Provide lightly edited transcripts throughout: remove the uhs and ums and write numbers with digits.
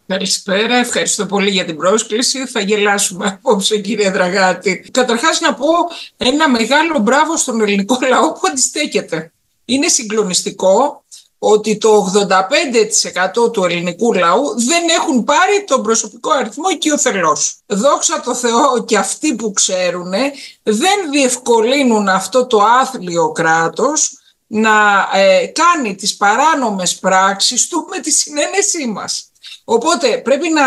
Καλησπέρα, ευχαριστώ πολύ για την πρόσκληση. Θα γελάσουμε απόψε, κύριε Δραγάτη. Καταρχάς να πω ένα μεγάλο μπράβο στον ελληνικό λαό που αντιστέκεται. Είναι συγκλονιστικό ότι το 85% του ελληνικού λαού δεν έχουν πάρει τον προσωπικό αριθμό οικειοθελώς. Δόξα τω Θεώ, και αυτοί που ξέρουν δεν διευκολύνουν αυτό το άθλιο κράτος να κάνει τις παράνομες πράξεις του με τη συνένεσή μας. Οπότε πρέπει να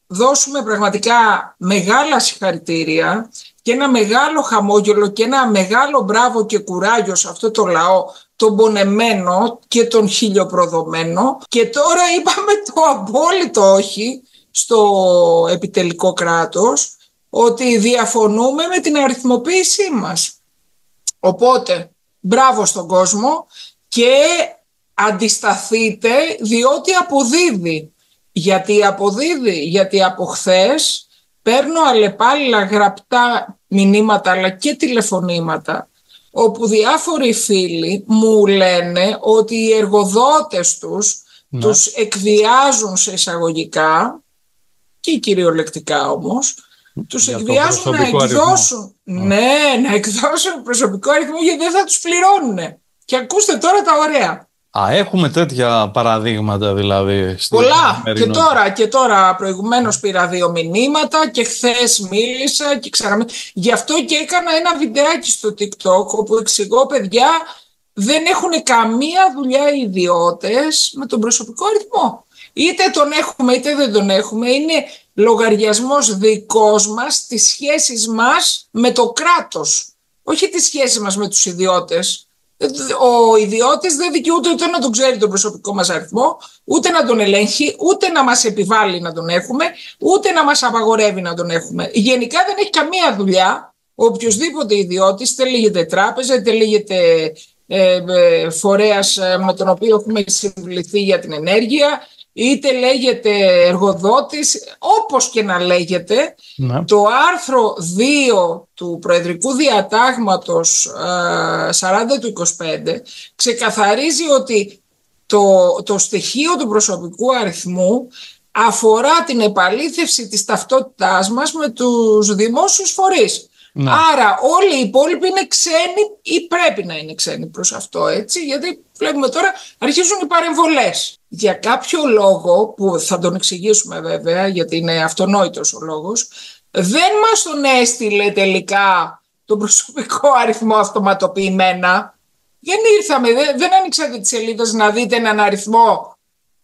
δώσουμε πραγματικά μεγάλα συγχαρητήρια και ένα μεγάλο χαμόγελο και ένα μεγάλο μπράβο και κουράγιο σε αυτό το λαό, τον πονεμένο και τον χιλιοπροδομένο. Και τώρα είπαμε το απόλυτο όχι στο επιτελικό κράτος, ότι διαφωνούμε με την αριθμοποίησή μας. Οπότε μπράβο στον κόσμο και αντισταθείτε, διότι αποδίδει. Γιατί αποδίδει, γιατί από χθες παίρνω αλλεπάλληλα γραπτά μηνύματα αλλά και τηλεφωνήματα, όπου διάφοροι φίλοι μου λένε ότι οι εργοδότες τους εκβιάζουν σε εισαγωγικά και κυριολεκτικά όμως, τους εκβιάζουν να εκδώσουν, να εκδώσουν προσωπικό αριθμό, γιατί δεν θα τους πληρώνουν. Και ακούστε τώρα τα ωραία. Έχουμε τέτοια παραδείγματα δηλαδή. Πολλά. Και τώρα προηγουμένως πήρα 2 μηνύματα και χθες μίλησα και γι' αυτό και έκανα ένα βιντεάκι στο TikTok όπου εξηγώ, παιδιά, δεν έχουν καμία δουλειά οι ιδιώτες με τον προσωπικό αριθμό. Είτε τον έχουμε είτε δεν τον έχουμε. Είναι λογαριασμός δικός μας, τις σχέσεις μας με το κράτος. Όχι τις σχέσεις μας με τους ιδιώτες. Ο ιδιώτης δεν δικαιούται ούτε να τον ξέρει τον προσωπικό μας αριθμό, ούτε να τον ελέγχει, ούτε να μας επιβάλλει να τον έχουμε, ούτε να μας απαγορεύει να τον έχουμε. Γενικά δεν έχει καμία δουλειά ο οποιοσδήποτε ιδιώτης, είτε λέγεται τράπεζα, είτε λέγεται φορέας με τον οποίο έχουμε συμβληθεί για την ενέργεια, είτε λέγεται εργοδότης, όπως και να λέγεται. Το άρθρο 2 του Προεδρικού Διατάγματος 40 του 25 ξεκαθαρίζει ότι το στοιχείο του προσωπικού αριθμού αφορά την επαλήθευση της ταυτότητάς μας με τους δημόσιους φορείς. Άρα όλοι οι υπόλοιποι είναι ξένοι ή πρέπει να είναι ξένοι προς αυτό, έτσι, γιατί βλέπουμε τώρα αρχίζουν οι παρεμβολές. Για κάποιο λόγο που θα τον εξηγήσουμε βέβαια, γιατί είναι αυτονόητος ο λόγος, δεν μας τον έστειλε τελικά τον προσωπικό αριθμό αυτοματοποιημένα. Δεν ήρθαμε, δεν ανοίξατε τις σελίδες να δείτε έναν αριθμό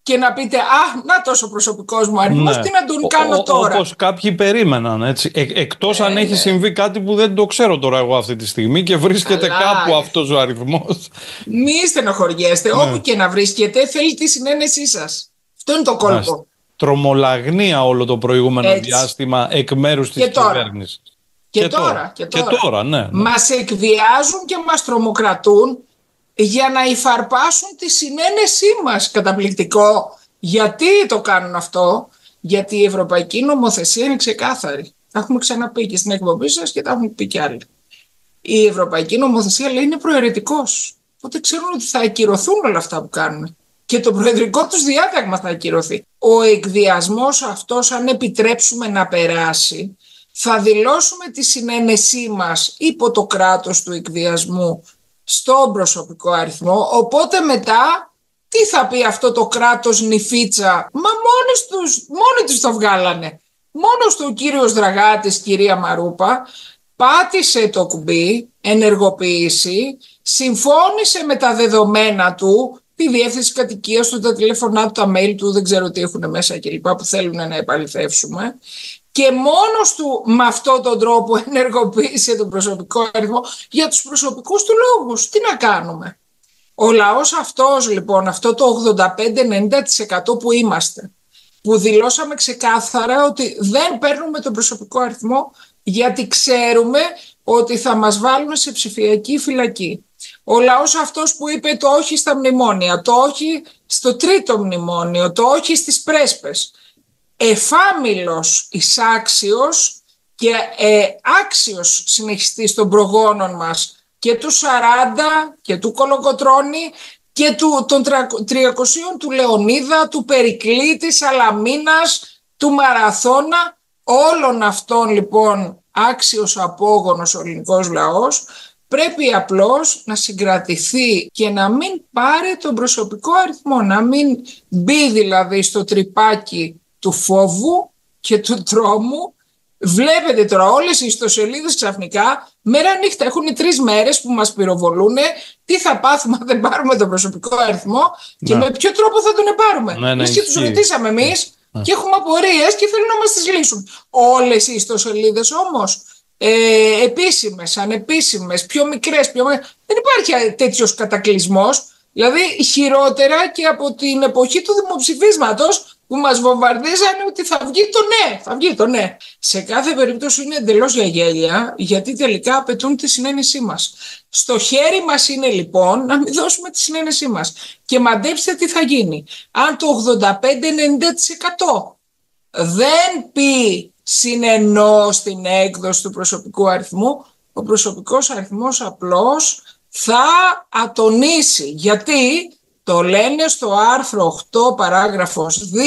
και να πείτε να τόσο προσωπικός μου αριθμός, τι να τον κάνω τώρα. Όπως κάποιοι περίμεναν, έτσι. Εκτός αν έχει συμβεί κάτι που δεν το ξέρω τώρα εγώ αυτή τη στιγμή και βρίσκεται κάπου αυτός ο αριθμός. Μη στενοχωριέστε, όπου και να βρίσκεται θέλει τη συνένεσή σας. Αυτό είναι το κόλπο. Τρομολαγνία όλο το προηγούμενο διάστημα εκ μέρους της κυβέρνησης. Και τώρα. Ναι. Μας εκβιάζουν και μας τρομοκρατούν για να υφαρπάσουν τη συνένεσή μας. Καταπληκτικό. Γιατί το κάνουν αυτό? Γιατί η ευρωπαϊκή νομοθεσία είναι ξεκάθαρη. Τα έχουμε ξαναπεί και στην εκπομπή σας και τα έχουν πει κι άλλοι. Η ευρωπαϊκή νομοθεσία λέει είναι προαιρετικός. Οπότε ξέρουν ότι θα ακυρωθούν όλα αυτά που κάνουν. Και το προεδρικό τους διάταγμα θα ακυρωθεί. Ο εκβιασμός αυτός, αν επιτρέψουμε να περάσει, θα δηλώσουμε τη συνένεσή μας υπό το κράτος του εκβιασμού στον προσωπικό αριθμό. Οπότε μετά τι θα πει αυτό το κράτος νηφίτσα? Μα μόνοι τους το βγάλανε. Μόνος του ο κύριος Δραγάτης, κυρία Μαρούπα, πάτησε το κουμπί, ενεργοποίηση, συμφώνησε με τα δεδομένα του, τη διεύθυνση κατοικίας του, τα τηλέφωνά του, τα mail του, δεν ξέρω τι έχουν μέσα κλπ. Που θέλουν να επαληθεύσουμε. Και μόνος του με αυτόν τον τρόπο ενεργοποίησε τον προσωπικό αριθμό για τους προσωπικούς του λόγους. Τι να κάνουμε? Ο λαός αυτός λοιπόν, αυτό το 85-90% που είμαστε, που δηλώσαμε ξεκάθαρα ότι δεν παίρνουμε τον προσωπικό αριθμό γιατί ξέρουμε ότι θα μας βάλουν σε ψηφιακή φυλακή. Ο λαός αυτός που είπε το όχι στα μνημόνια, το όχι στο τρίτο μνημόνιο, το όχι στις πρέσπες, εφάμιλος, εισάξιος και άξιος συνεχιστής των προγόνων μας και του 40 και του Κολοκοτρώνη και των 300 του Λεωνίδα, του Περικλή, της Σαλαμίνας, του Μαραθώνα, όλων αυτών λοιπόν άξιος απόγονος ο ελληνικός λαός, πρέπει απλώς να συγκρατηθεί και να μην πάρει τον προσωπικό αριθμό, να μην μπει δηλαδή στο τρυπάκι του φόβου και του τρόμου. Βλέπετε τώρα όλες οι ιστοσελίδες ξαφνικά μέρα νύχτα έχουν 3 μέρες που μας πυροβολούν τι θα πάθουμε αν δεν πάρουμε τον προσωπικό αριθμό και με ποιο τρόπο θα τον πάρουμε. Εμείς και τους ρωτήσαμε εμείς και έχουμε απορίες και θέλουν να μας τις λύσουν. Όλες οι ιστοσελίδες όμως, επίσημες, ανεπίσημες, πιο μικρές, δεν υπάρχει τέτοιος κατακλυσμός. Δηλαδή χειρότερα και από την εποχή του δημοψηφίσματος που μας βομβαρδίζανε ότι θα βγει το ναι. Σε κάθε περίπτωση είναι εντελώς για γέλια, γιατί τελικά απαιτούν τη συνένεσή μας. Στο χέρι μας είναι λοιπόν να μην δώσουμε τη συνένεσή μας. Και μαντέψτε τι θα γίνει. Αν το 85-90% δεν πει συνενώ στην έκδοση του προσωπικού αριθμού, ο προσωπικός αριθμός απλώς θα ατονίσει. Γιατί το λένε στο άρθρο 8 παράγραφος 2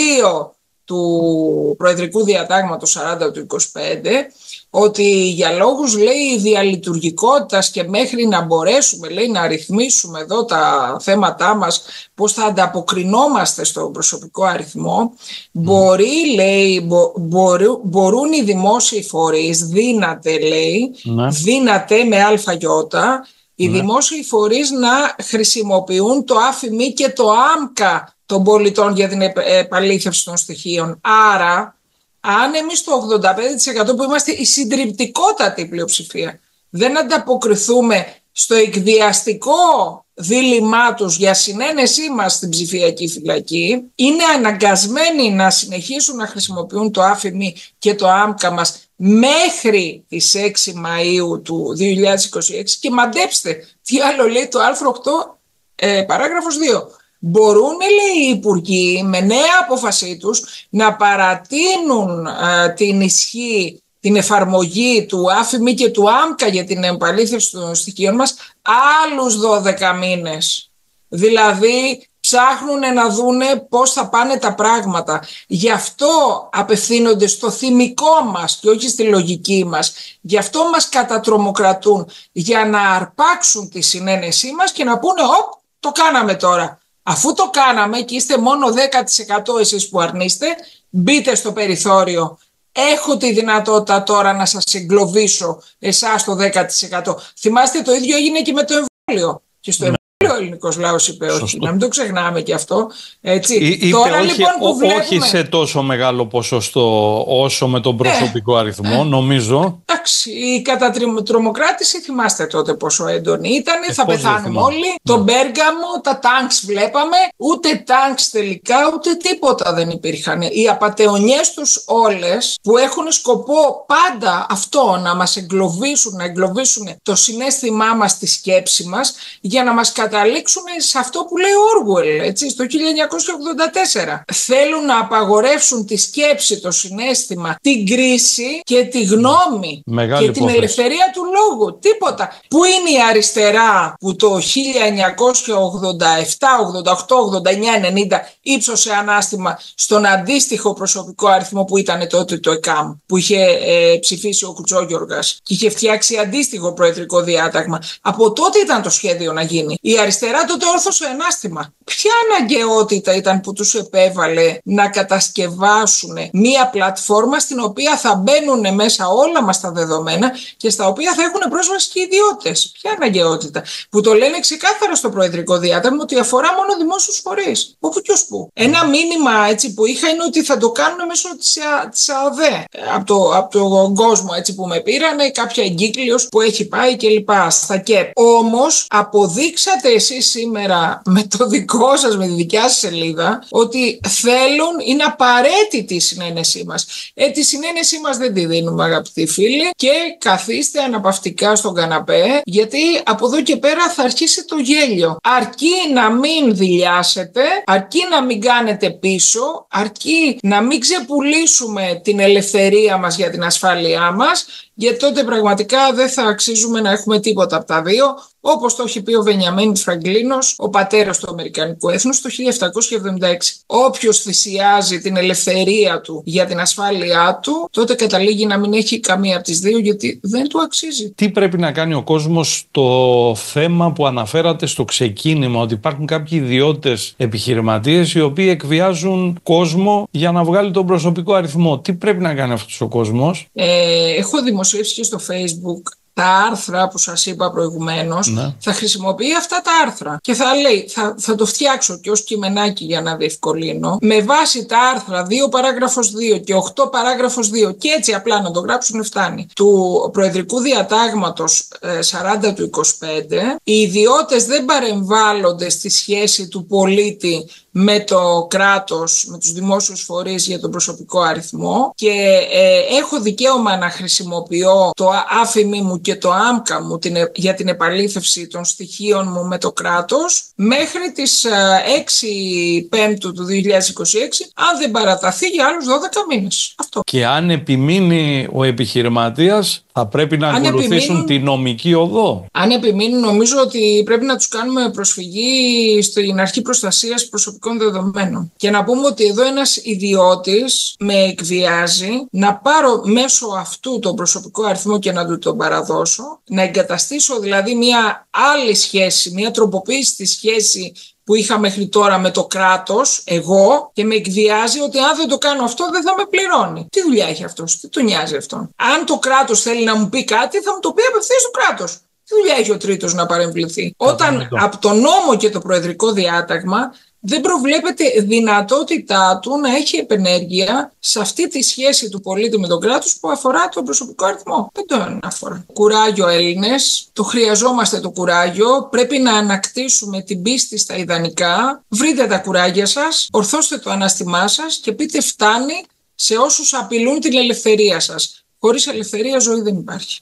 του Προεδρικού Διατάγματος 40 του 25, ότι για λόγους λέει διαλειτουργικότητας και μέχρι να μπορέσουμε λέει να ρυθμίσουμε εδώ τα θέματά μας, πώς θα ανταποκρινόμαστε στον προσωπικό αριθμό, μπορούν οι δημόσιοι φορείς, δύναται με αλφαγιώτα, οι δημόσιοι φορείς να χρησιμοποιούν το ΑΦΜΗ και το ΆΜΚΑ των πολιτών για την επαλήθευση των στοιχείων. Άρα, αν εμείς το 85% που είμαστε η συντριπτικότατη πλειοψηφία δεν ανταποκριθούμε στο εκβιαστικό δίλημά τους για συνένεσή μας στην ψηφιακή φυλακή, είναι αναγκασμένοι να συνεχίσουν να χρησιμοποιούν το ΑΦΜΗ και το ΆΜΚΑ μας μέχρι τις 6 Μαΐου του 2026 και μαντέψτε τι άλλο λέει το άρθρο 8 παράγραφος 2. Μπορούν, λέει, οι υπουργοί με νέα απόφασή τους να παρατείνουν την ισχύ, την εφαρμογή του ΑΦΜΗ και του ΆΜΚΑ για την επαλήθευση των στοιχείων μας άλλους 12 μήνες. Δηλαδή ψάχνουν να δούνε πώς θα πάνε τα πράγματα. Γι' αυτό απευθύνονται στο θυμικό μας και όχι στη λογική μας. Γι' αυτό μας κατατρομοκρατούν, για να αρπάξουν τη συνένεσή μας και να πούνε το κάναμε τώρα. Αφού το κάναμε και είστε μόνο 10% εσείς που αρνείστε, μπείτε στο περιθώριο. Έχω τη δυνατότητα τώρα να σας εγκλωβίσω εσάς το 10%. Θυμάστε το ίδιο έγινε και με το εμβόλιο. Και στο ο ελληνικός λαός είπε όχι. Σωστό. Να μην το ξεχνάμε και αυτό. Έτσι. Τώρα όχι, λοιπόν που βλέπουμε... όχι σε τόσο μεγάλο ποσοστό όσο με τον προσωπικό αριθμό, νομίζω. Εντάξει, η κατατρομοκράτηση θυμάστε τότε πόσο έντονη ήταν. Θα πεθάνουμε όλοι. Το Μπέργαμο, τα τάγκς βλέπαμε. Ούτε τάγκς τελικά, ούτε τίποτα δεν υπήρχαν. Οι απατεωνιές τους όλες που έχουν σκοπό πάντα αυτό, να μας εγκλωβίσουν, να εγκλωβίσουν το συναίσθημά μας, τη σκέψη μας, για να μας καταλήξουν σε αυτό που λέει ο Όργουελ, έτσι, στο 1984. Θέλουν να απαγορεύσουν τη σκέψη, το συναίσθημα, την κρίση και τη γνώμη. Μεγάλη και την ελευθερία του λόγου. Τίποτα. Πού είναι η αριστερά που το 1987, 88, 89, 90 ύψωσε ανάστημα στον αντίστοιχο προσωπικό αριθμό που ήταν τότε το ΕΚΑΜ, που είχε ψηφίσει ο Κουτσόγιοργας και είχε φτιάξει αντίστοιχο προεδρικό διάταγμα. Από τότε ήταν το σχέδιο να γίνει. Η αριστερά τότε όρθωσε ανάστημα. Ποια αναγκαιότητα ήταν που τους επέβαλε να κατασκευάσουν μία πλατφόρμα στην οποία θα μπαίνουν μέσα όλα μας τα δεδομένα και στα οποία θα έχουν πρόσβαση και οι ιδιώτες? Ποια αναγκαιότητα? Που το λένε ξεκάθαρα στο προεδρικό διάταγμα ότι αφορά μόνο δημόσιους φορείς. Όπου και ως που. Ένα μήνυμα έτσι που είχα είναι ότι θα το κάνουν μέσω της ΑΟΔΕ. Από τον κόσμο έτσι που με πήρανε, κάποια εγκύκλειος που έχει πάει κλπ. Στα ΚΕΠ. Όμως αποδείξατε εσείς σήμερα με το δικό σας, με τη δικιά σας σελίδα, ότι θέλουν, είναι απαραίτητη η συνένεσή μας. Τη συνένεσή μας δεν τη δίνουμε, αγαπητοί φίλοι, και καθίστε αναπαυτικά στον καναπέ, γιατί από εδώ και πέρα θα αρχίσει το γέλιο. Αρκεί να μην δειλιάσετε, αρκεί να μην κάνετε πίσω, αρκεί να μην ξεπουλήσουμε την ελευθερία μας για την ασφάλειά μας, γιατί τότε πραγματικά δεν θα αξίζουμε να έχουμε τίποτα από τα δύο, όπως το έχει πει ο Βενιαμίν Φραγκλίνος, ο πατέρας του Αμερικανικού έθνους, το 1776. Όποιος θυσιάζει την ελευθερία του για την ασφάλειά του, τότε καταλήγει να μην έχει καμία από τις δύο, γιατί δεν του αξίζει. Τι πρέπει να κάνει ο κόσμος στο θέμα που αναφέρατε στο ξεκίνημα, ότι υπάρχουν κάποιοι ιδιώτες επιχειρηματίες οι οποίοι εκβιάζουν κόσμο για να βγάλει τον προσωπικό αριθμό? Τι πρέπει να κάνει αυτός ο κόσμος? Έχω δημοσιεύσει και στο Facebook τα άρθρα που σας είπα προηγουμένως. Ναι. Θα χρησιμοποιεί αυτά τα άρθρα και θα λέει, θα το φτιάξω και ως κειμενάκι για να διευκολύνω, με βάση τα άρθρα 2 παράγραφος 2 και 8 παράγραφος 2, και έτσι απλά να το γράψουν φτάνει, του Προεδρικού Διατάγματος 40 του 25. Οι ιδιώτες δεν παρεμβάλλονται στη σχέση του πολίτη με το κράτος, με τους δημόσιους φορείς για τον προσωπικό αριθμό, και έχω δικαίωμα να χρησιμοποιώ το άφημί μου και το άμκα μου για την επαλήθευση των στοιχείων μου με το κράτος μέχρι τις 6 Πέμπτου του 2026, αν δεν παραταθεί για άλλους 12 μήνες. Αυτό. Και αν επιμείνει ο επιχειρηματίας, θα πρέπει να ακολουθήσουν τη νομική οδό? Αν επιμείνουν, νομίζω ότι πρέπει να τους κάνουμε προσφυγή στην Αρχή Προστασίας Προσωπικών Δεδομένων. Και να πούμε ότι εδώ ένας ιδιώτης με εκβιάζει να πάρω μέσω αυτού τον προσωπικό αριθμό και να του τον παραδώσω, να εγκαταστήσω δηλαδή μια άλλη σχέση, μια τροποποίηση στη σχέση που είχα μέχρι τώρα με το κράτος, εγώ, και με εκβιάζει ότι αν δεν το κάνω αυτό δεν θα με πληρώνει. Τι δουλειά έχει αυτός, τι τον νοιάζει αυτόν? Αν το κράτος θέλει να μου πει κάτι, θα μου το πει απευθείας στο κράτος. Τι δουλειά έχει ο τρίτος να παρεμβληθεί? Όταν από το νόμο και το Προεδρικό Διάταγμα δεν προβλέπεται δυνατότητά του να έχει επενέργεια σε αυτή τη σχέση του πολίτη με τον κράτος που αφορά τον προσωπικό αριθμό. Δεν το αφορά. Κουράγιο, Έλληνες, το χρειαζόμαστε το κουράγιο, πρέπει να ανακτήσουμε την πίστη στα ιδανικά. Βρείτε τα κουράγια σας, ορθώστε το ανάστημά σας και πείτε φτάνει σε όσους απειλούν την ελευθερία σας. Χωρίς ελευθερία ζωή δεν υπάρχει.